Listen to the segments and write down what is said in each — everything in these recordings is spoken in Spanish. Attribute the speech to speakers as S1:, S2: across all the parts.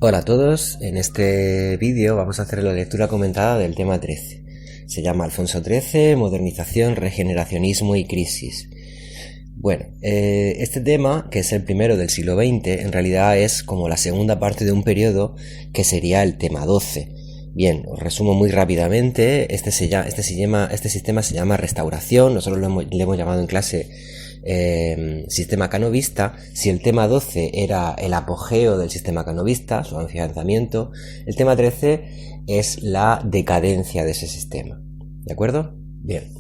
S1: Hola a todos, en este vídeo vamos a hacer la lectura comentada del tema 13. Se llama Alfonso XIII, modernización, regeneracionismo y crisis. Bueno, este tema, que es el primero del siglo XX, en realidad es como la segunda parte de un periodo que sería el tema 12. Bien, os resumo muy rápidamente. Este sistema se llama restauración. Nosotros le hemos llamado en clase sistema canovista. Si el tema 12 era el apogeo del sistema canovista, su afianzamiento, el tema 13 es la decadencia de ese sistema. ¿De acuerdo? Bien.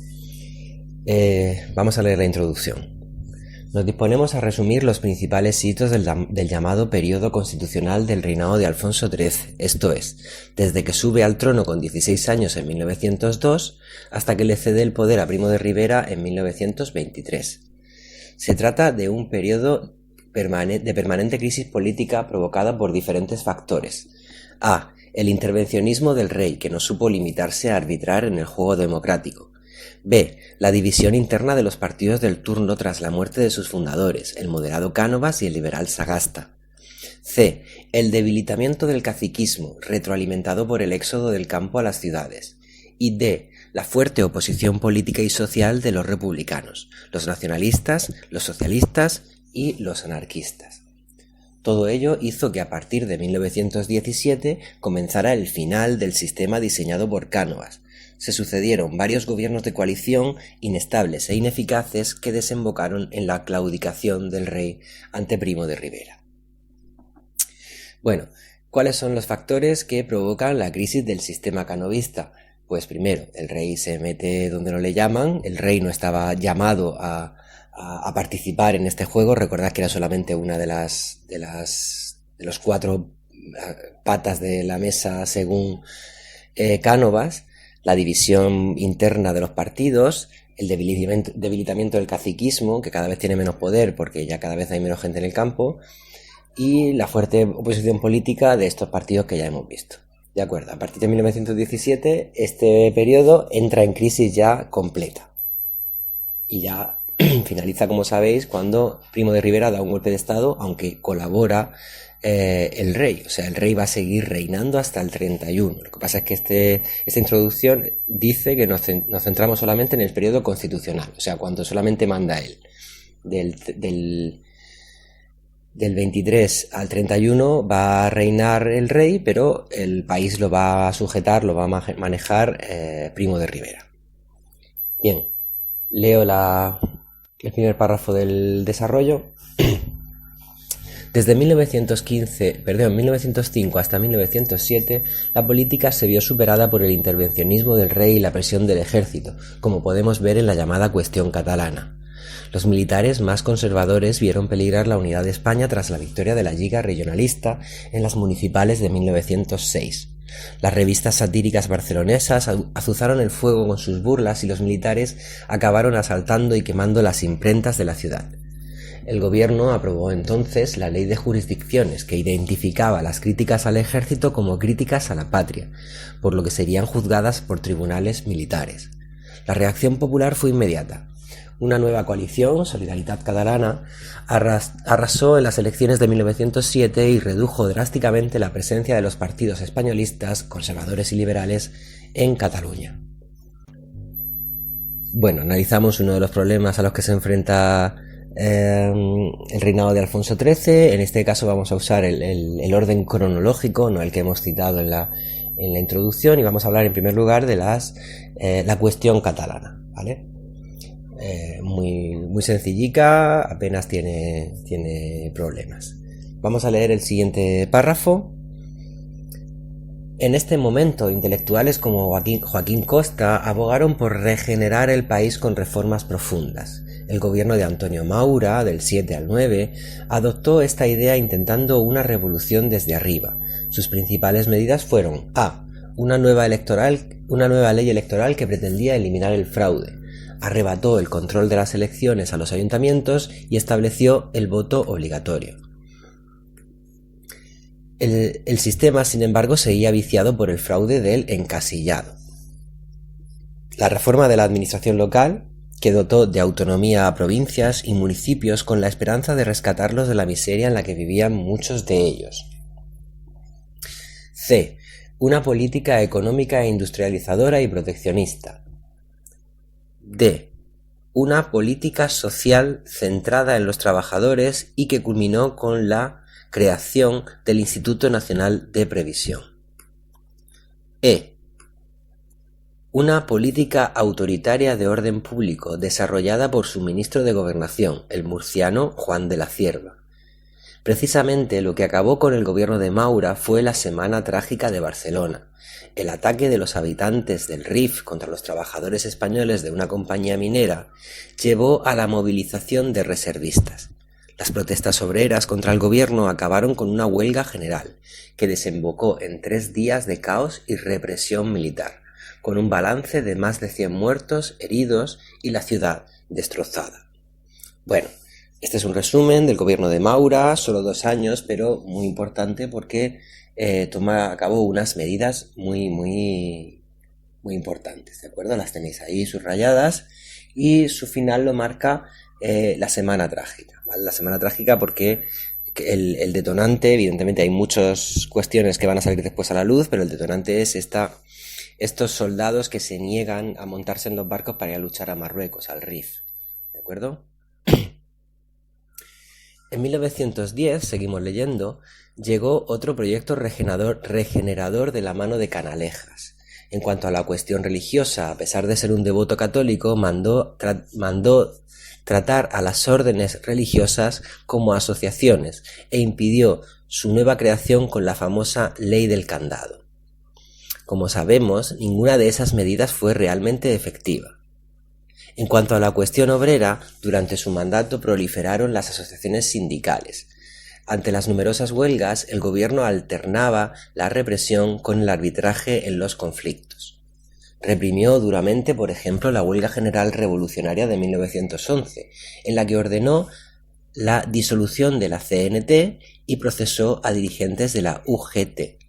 S1: Vamos a leer la introducción. Nos disponemos a resumir los principales hitos del llamado periodo constitucional del reinado de Alfonso XIII, esto es, desde que sube al trono con 16 años en 1902 hasta que le cede el poder a Primo de Rivera en 1923. Se trata de un periodo de permanente crisis política provocada por diferentes factores. A. El intervencionismo del rey, que no supo limitarse a arbitrar en el juego democrático. B. La división interna de los partidos del turno tras la muerte de sus fundadores, el moderado Cánovas y el liberal Sagasta. C. El debilitamiento del caciquismo, retroalimentado por el éxodo del campo a las ciudades. Y D. La fuerte oposición política y social de los republicanos, los nacionalistas, los socialistas y los anarquistas. Todo ello hizo que a partir de 1917 comenzara el final del sistema diseñado por Cánovas. Se sucedieron varios gobiernos de coalición inestables e ineficaces que desembocaron en la claudicación del rey ante Primo de Rivera. Bueno, ¿cuáles son los factores que provocan la crisis del sistema canovista? Pues primero, el rey se mete donde no le llaman, el rey no estaba llamado a participar en este juego. Recordad que era solamente una de los cuatro patas de la mesa según Cánovas. La división interna de los partidos, el debilitamiento del caciquismo, que cada vez tiene menos poder porque ya cada vez hay menos gente en el campo, y la fuerte oposición política de estos partidos que ya hemos visto. De acuerdo, a partir de 1917 este periodo entra en crisis ya completa. Y ya finaliza, como sabéis, cuando Primo de Rivera da un golpe de estado, aunque colabora el rey. O sea, el rey va a seguir reinando hasta el 31. Lo que pasa es que esta introducción dice que nos centramos solamente en el periodo constitucional, o sea, cuando solamente manda él. Del 23 al 31 va a reinar el rey, pero el país lo va a sujetar, lo va a manejar Primo de Rivera. Bien, leo el primer párrafo del desarrollo. Desde 1905 hasta 1907, la política se vio superada por el intervencionismo del rey y la presión del ejército, como podemos ver en la llamada cuestión catalana. Los militares más conservadores vieron peligrar la unidad de España tras la victoria de la Lliga Regionalista en las municipales de 1906. Las revistas satíricas barcelonesas azuzaron el fuego con sus burlas y los militares acabaron asaltando y quemando las imprentas de la ciudad. El gobierno aprobó entonces la ley de jurisdicciones, que identificaba las críticas al ejército como críticas a la patria, por lo que serían juzgadas por tribunales militares. La reacción popular fue inmediata. Una nueva coalición, Solidaritat Catalana, arrasó en las elecciones de 1907 y redujo drásticamente la presencia de los partidos españolistas, conservadores y liberales en Cataluña. Bueno, analizamos uno de los problemas a los que se enfrenta el reinado de Alfonso XIII. En este caso vamos a usar el orden cronológico, no el que hemos citado en la introducción, y vamos a hablar en primer lugar de la cuestión catalana, ¿vale? Muy sencillica, apenas tiene problemas. Vamos a leer el siguiente párrafo. En este momento, intelectuales como Joaquín Costa abogaron por regenerar el país con reformas profundas. El gobierno de Antonio Maura, del 7 al 9, adoptó esta idea intentando una revolución desde arriba. Sus principales medidas fueron: A. Una nueva ley electoral que pretendía eliminar el fraude. Arrebató el control de las elecciones a los ayuntamientos y estableció el voto obligatorio. El sistema, sin embargo, seguía viciado por el fraude del encasillado. La reforma de la administración local, que dotó de autonomía a provincias y municipios con la esperanza de rescatarlos de la miseria en la que vivían muchos de ellos. C. Una política económica industrializadora y proteccionista. D. Una política social centrada en los trabajadores y que culminó con la creación del Instituto Nacional de Previsión. E. Una política autoritaria de orden público desarrollada por su ministro de Gobernación, el murciano Juan de la Cierva. Precisamente lo que acabó con el gobierno de Maura fue la Semana Trágica de Barcelona, el ataque de los habitantes del Rif contra los trabajadores españoles de una compañía minera llevó a la movilización de reservistas. Las protestas obreras contra el gobierno acabaron con una huelga general, que desembocó en 3 días de caos y represión militar, con un balance de más de 100 muertos, heridos y la ciudad destrozada. Bueno, este es un resumen del gobierno de Maura, solo 2 años, pero muy importante porque toma a cabo unas medidas muy importantes, ¿de acuerdo? Las tenéis ahí subrayadas y su final lo marca la Semana Trágica, ¿vale? La Semana Trágica porque el detonante, evidentemente hay muchas cuestiones que van a salir después a la luz, pero el detonante es estos soldados que se niegan a montarse en los barcos para ir a luchar a Marruecos, al Rif, ¿de acuerdo? En 1910, seguimos leyendo, llegó otro proyecto regenerador de la mano de Canalejas. En cuanto a la cuestión religiosa, a pesar de ser un devoto católico, mandó tratar a las órdenes religiosas como asociaciones e impidió su nueva creación con la famosa Ley del Candado. Como sabemos, ninguna de esas medidas fue realmente efectiva. En cuanto a la cuestión obrera, durante su mandato proliferaron las asociaciones sindicales. Ante las numerosas huelgas, el gobierno alternaba la represión con el arbitraje en los conflictos. Reprimió duramente, por ejemplo, la huelga general revolucionaria de 1911, en la que ordenó la disolución de la CNT y procesó a dirigentes de la UGT.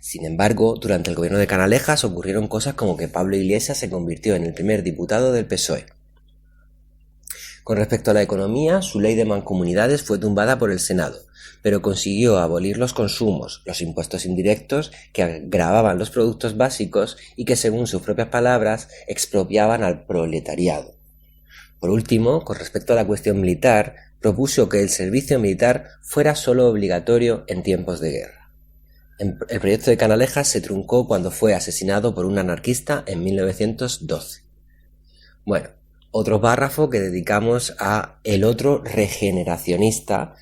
S1: Sin embargo, durante el gobierno de Canalejas ocurrieron cosas como que Pablo Iglesias se convirtió en el primer diputado del PSOE. Con respecto a la economía, su ley de mancomunidades fue tumbada por el Senado, pero consiguió abolir los consumos, los impuestos indirectos que gravaban los productos básicos y que, según sus propias palabras, expropiaban al proletariado. Por último, con respecto a la cuestión militar, propuso que el servicio militar fuera solo obligatorio en tiempos de guerra. El proyecto de Canalejas se truncó cuando fue asesinado por un anarquista en 1912. Bueno, otro párrafo que dedicamos a el otro regeneracionista,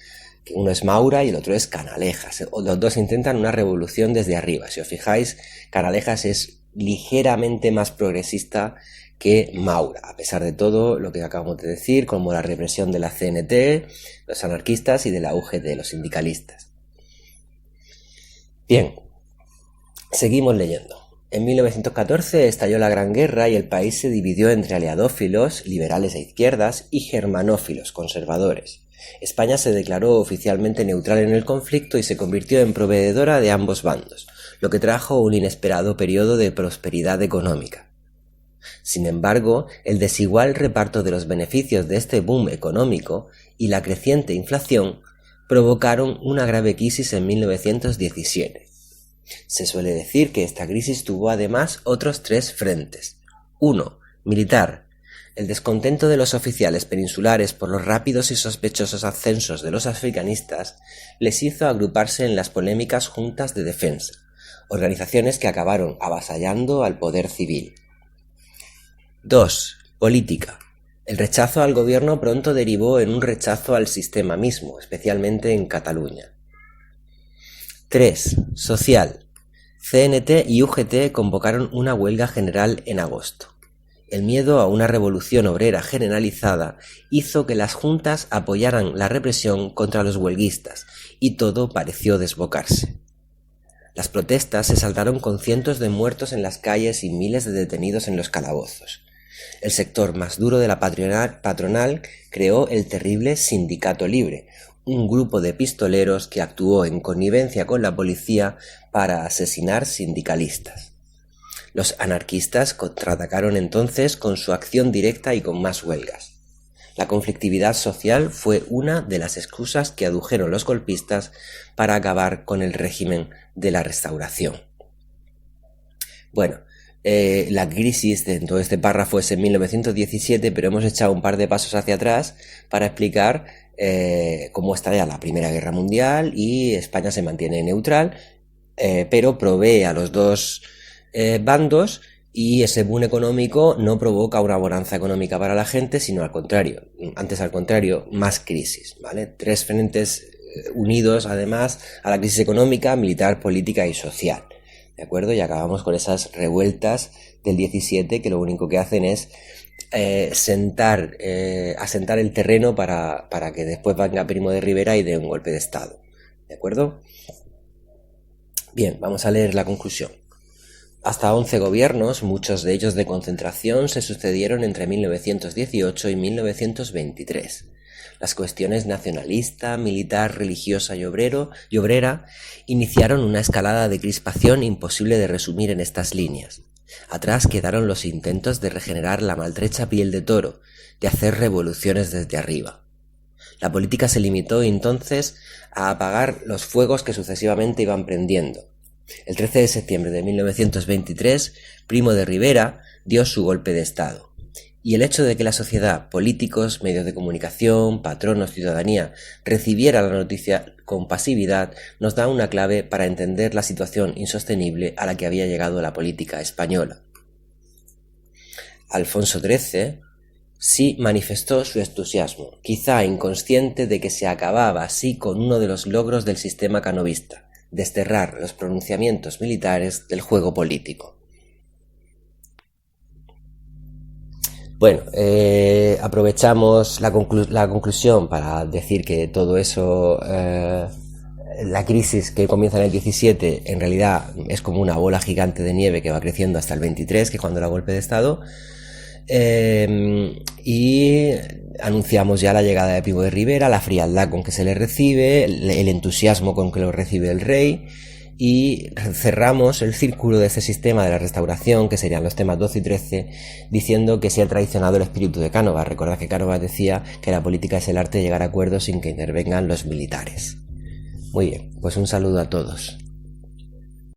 S1: que uno es Maura y el otro es Canalejas. Los dos intentan una revolución desde arriba. Si os fijáis, Canalejas es ligeramente más progresista que Maura, a pesar de todo lo que acabamos de decir, como la represión de la CNT, los anarquistas y de la UGT, los sindicalistas. Bien, seguimos leyendo. En 1914 estalló la Gran Guerra y el país se dividió entre aliadófilos, liberales e izquierdas, y germanófilos, conservadores. España se declaró oficialmente neutral en el conflicto y se convirtió en proveedora de ambos bandos, lo que trajo un inesperado periodo de prosperidad económica. Sin embargo, el desigual reparto de los beneficios de este boom económico y la creciente inflación provocaron una grave crisis en 1917. Se suele decir que esta crisis tuvo además otros 3 frentes. 1. Militar. El descontento de los oficiales peninsulares por los rápidos y sospechosos ascensos de los africanistas les hizo agruparse en las polémicas juntas de defensa, organizaciones que acabaron avasallando al poder civil. 2. Política. El rechazo al gobierno pronto derivó en un rechazo al sistema mismo, especialmente en Cataluña. 3. Social. CNT y UGT convocaron una huelga general en agosto. El miedo a una revolución obrera generalizada hizo que las juntas apoyaran la represión contra los huelguistas y todo pareció desbocarse. Las protestas se saldaron con cientos de muertos en las calles y miles de detenidos en los calabozos. El sector más duro de la patronal creó el terrible Sindicato Libre, un grupo de pistoleros que actuó en connivencia con la policía para asesinar sindicalistas. Los anarquistas contraatacaron entonces con su acción directa y con más huelgas. La conflictividad social fue una de las excusas que adujeron los golpistas para acabar con el régimen de la Restauración. Bueno, la crisis de todo este párrafo es en 1917, pero hemos echado un par de pasos hacia atrás para explicar cómo está ya la Primera Guerra Mundial y España se mantiene neutral, pero provee a los dos bandos, y ese boom económico no provoca una bonanza económica para la gente, sino al contrario, más crisis, ¿vale? Tres frentes unidos además a la crisis económica, militar, política y social, ¿de acuerdo? Y acabamos con esas revueltas del 17 que lo único que hacen es asentar el terreno para que después venga Primo de Rivera y dé un golpe de estado, ¿de acuerdo? Bien, vamos a leer la conclusión. Hasta 11 gobiernos, muchos de ellos de concentración, se sucedieron entre 1918 y 1923. Las cuestiones nacionalista, militar, religiosa y obrera iniciaron una escalada de crispación imposible de resumir en estas líneas. Atrás quedaron los intentos de regenerar la maltrecha piel de toro, de hacer revoluciones desde arriba. La política se limitó entonces a apagar los fuegos que sucesivamente iban prendiendo. El 13 de septiembre de 1923, Primo de Rivera dio su golpe de estado. Y el hecho de que la sociedad, políticos, medios de comunicación, patronos, ciudadanía, recibiera la noticia con pasividad, nos da una clave para entender la situación insostenible a la que había llegado la política española. Alfonso XIII sí manifestó su entusiasmo, quizá inconsciente de que se acababa así con uno de los logros del sistema canovista: desterrar los pronunciamientos militares del juego político. Bueno, aprovechamos la conclusión para decir que todo eso, la crisis que comienza en el 17, en realidad es como una bola gigante de nieve que va creciendo hasta el 23, que es cuando da golpe de estado, y anunciamos ya la llegada de Primo de Rivera, la frialdad con que se le recibe, el entusiasmo con que lo recibe el rey, y cerramos el círculo de este sistema de la Restauración, que serían los temas 12 y 13, diciendo que se ha traicionado el espíritu de Cánovas. Recordad que Cánovas decía que la política es el arte de llegar a acuerdos sin que intervengan los militares. Muy bien, pues un saludo a todos.